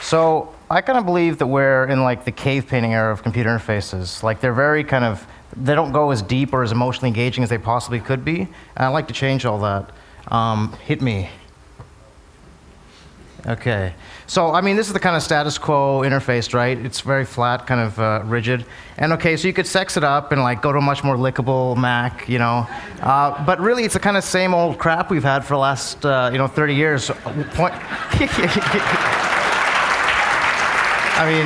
So I kind of believe that we're in like the cave painting era of computer interfaces. Like they're very kind of, they don't go as deep or as emotionally engaging as they possibly could be. And I'd like to change all that. Hit me. Okay. So, I mean, this is the kind of status quo interface, right? It's very flat, kind of rigid. And okay, so you could sex it up and like go to a much more lickable Mac, you know. But really, it's the kind of same old crap we've had for the last, 30 years. I mean,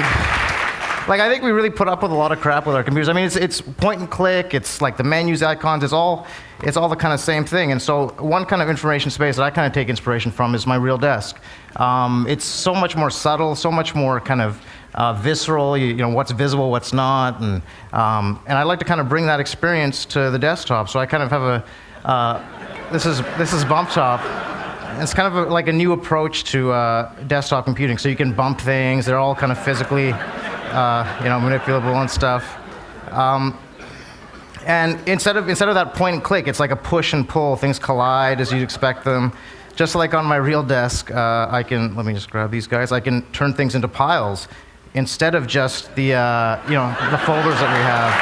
like I think we really put up with a lot of crap with our computers. I mean, it's point and click. It's like the menus, icons. It's all the kind of same thing. And so one kind of information space that I kind of take inspiration from is my real desk. It's so much more subtle, so much more kind of visceral. You know what's visible, what's not, and I like to kind of bring that experience to the desktop. So I kind of have a this is BumpTop. It's kind of like a new approach to desktop computing. So you can bump things. They're all kind of physically, manipulable and stuff. And instead of that point and click, it's like a push and pull. Things collide as you'd expect them. Just like on my real desk, let me just grab these guys. I can turn things into piles instead of just the folders that we have.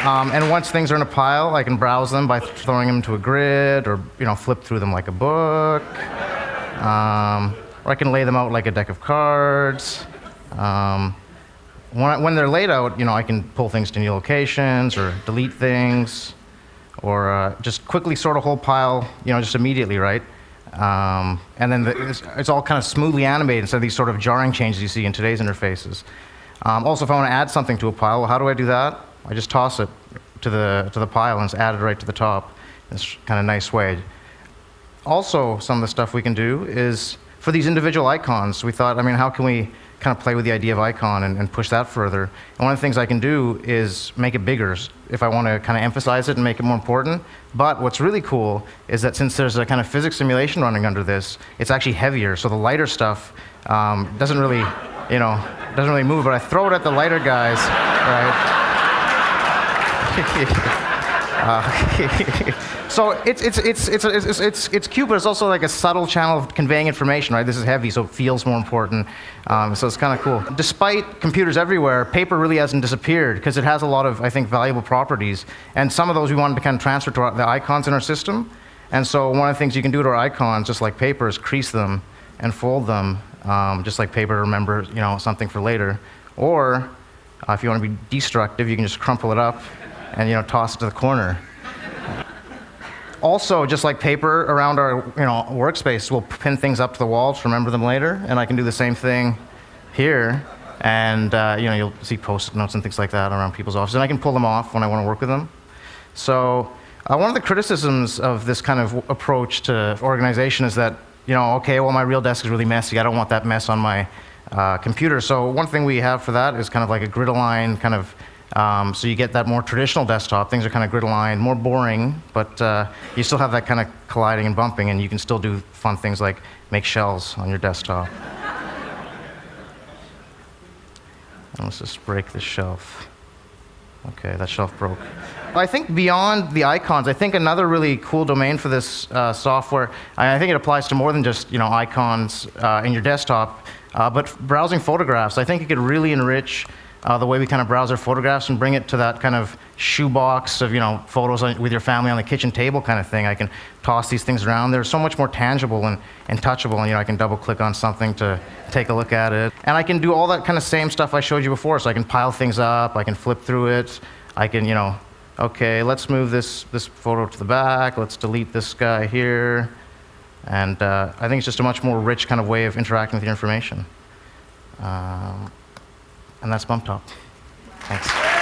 And once things are in a pile, I can browse them by throwing them to a grid, or flip through them like a book, or I can lay them out like a deck of cards. When they're laid out, I can pull things to new locations, or delete things, or just quickly sort a whole pile, just immediately, right? And then it's all kind of smoothly animated instead of these sort of jarring changes you see in today's interfaces. Also, if I want to add something to a pile, well, how do I do that? I just toss it to the pile and it's added right to the top in this kind of nice way. Also, some of the stuff we can do is for these individual icons. We thought, how can we kind of play with the idea of icon and push that further? And one of the things I can do is make it bigger if I want to kind of emphasize it and make it more important. But what's really cool is that since there's a kind of physics simulation running under this, it's actually heavier. So the lighter stuff doesn't really move. But I throw it at the lighter guys, right? So it's cute, but it's also like a subtle channel of conveying information, right? This is heavy, so it feels more important. So it's kind of cool. Despite computers everywhere, paper really hasn't disappeared because it has a lot of, I think, valuable properties. And some of those we wanted to kind of transfer to the icons in our system. And so one of the things you can do to our icons, just like paper, is crease them and fold them, just like paper to remember, something for later. Or if you want to be destructive, you can just crumple it up and toss it to the corner. Also, just like paper around our workspace, we'll pin things up to the wall to remember them later, and I can do the same thing here. And you'll see post-it notes and things like that around people's offices, and I can pull them off when I want to work with them. So one of the criticisms of this kind of approach to organization is that my real desk is really messy. I don't want that mess on my computer. So one thing we have for that is kind of like a grid-aligned kind of. So you get that more traditional desktop. Things are kind of grid-aligned, more boring, but you still have that kind of colliding and bumping, and you can still do fun things like make shells on your desktop. And let's just break this shelf. Okay, that shelf broke. I think beyond the icons, I think another really cool domain for this software, I think it applies to more than just icons in your desktop, but browsing photographs. I think it could really enrich the way we kind of browse our photographs and bring it to that kind of shoebox of photos with your family on the kitchen table kind of thing. I can toss these things around. They're so much more tangible and touchable, and I can double click on something to take a look at it. And I can do all that kind of same stuff I showed you before. So I can pile things up, I can flip through it, I can okay, let's move this photo to the back, let's delete this guy here. And I think it's just a much more rich kind of way of interacting with your information. And that's BumpTop. Thanks.